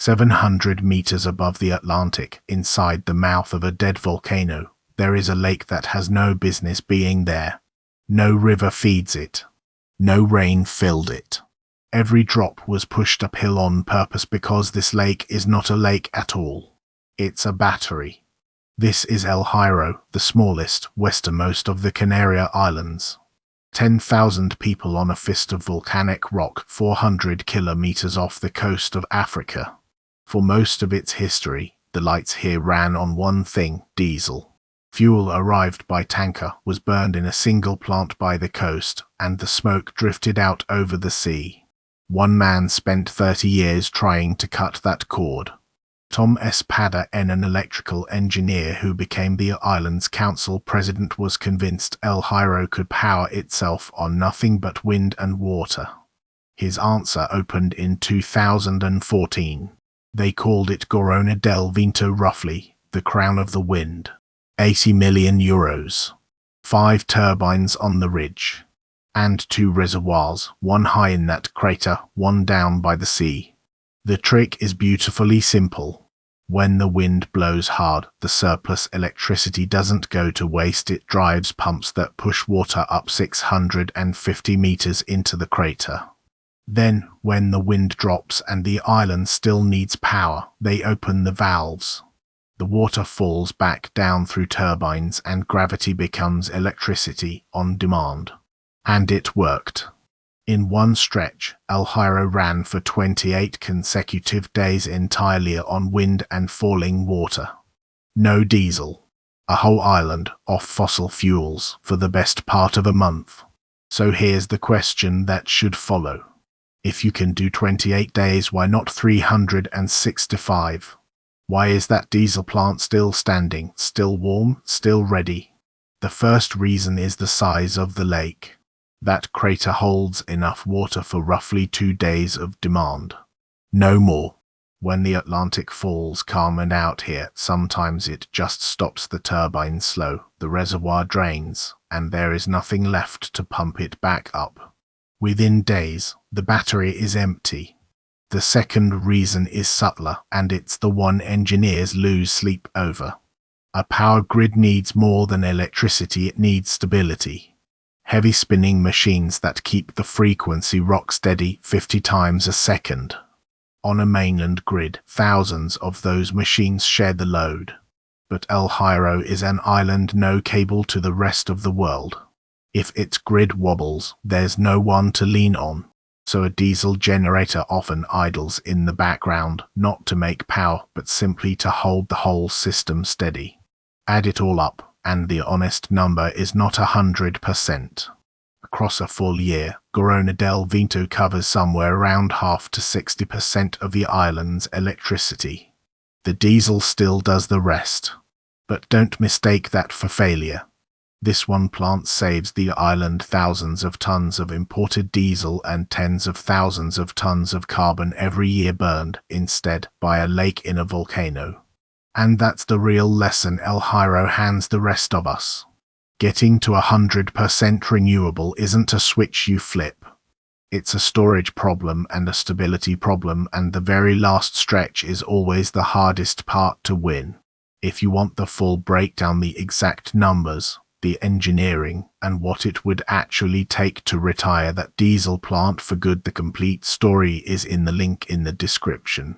700 meters above the Atlantic, inside the mouth of a dead volcano, there is a lake that has no business being there. No river feeds it. No rain filled it. Every drop was pushed uphill on purpose because this lake is not a lake at all. It's a battery. This is El Hierro, the smallest, westernmost of the Canary Islands. 10,000 people on a fist of volcanic rock 400 kilometers off the coast of Africa. For most of its history, the lights here ran on one thing: diesel. Fuel arrived by tanker, was burned in a single plant by the coast, and the smoke drifted out over the sea. One man spent 30 years trying to cut that cord. Tom Espada, an electrical engineer who became the island's council president, was convinced El Hierro could power itself on nothing but wind and water. His answer opened in 2014. They called it Corona del Vento, roughly, the crown of the wind. 80 million euros. 5 turbines on the ridge. And 2 reservoirs, one high in that crater, one down by the sea. The trick is beautifully simple. When the wind blows hard, the surplus electricity doesn't go to waste. It drives pumps that push water up 650 meters into the crater. Then, when the wind drops and the island still needs power, they open the valves. The water falls back down through turbines and gravity becomes electricity on demand. And it worked. In one stretch, El Hierro ran for 28 consecutive days entirely on wind and falling water. No diesel. A whole island off fossil fuels for the best part of a month. So here's the question that should follow. If you can do 28 days, why not 365? Why is that diesel plant still standing, still warm, still ready? The first reason is the size of the lake. That crater holds enough water for roughly 2 days of demand. No more. When the Atlantic falls calm and out here, sometimes it just stops the turbines slow, the reservoir drains, and there is nothing left to pump it back up. Within days, the battery is empty. The second reason is subtler, and it's the one engineers lose sleep over. A power grid needs more than electricity, it needs stability. Heavy spinning machines that keep the frequency rock steady 50 times a second. On a mainland grid, thousands of those machines share the load. But El Hierro is an island, no cable to the rest of the world. If its grid wobbles, there's no one to lean on. So a diesel generator often idles in the background, not to make power, but simply to hold the whole system steady. Add it all up, and the honest number is not 100%. Across a full year, Corona del Vento covers somewhere around half to 60% of the island's electricity. The diesel still does the rest. But don't mistake that for failure. This one plant saves the island thousands of tons of imported diesel and tens of thousands of tons of carbon every year burned, instead, by a lake in a volcano. And that's the real lesson El Hierro hands the rest of us. Getting to 100% renewable isn't a switch you flip. It's a storage problem and a stability problem, and the very last stretch is always the hardest part to win. If you want the full breakdown, the exact numbers, the engineering, and what it would actually take to retire that diesel plant for good, the complete story is in the link in the description.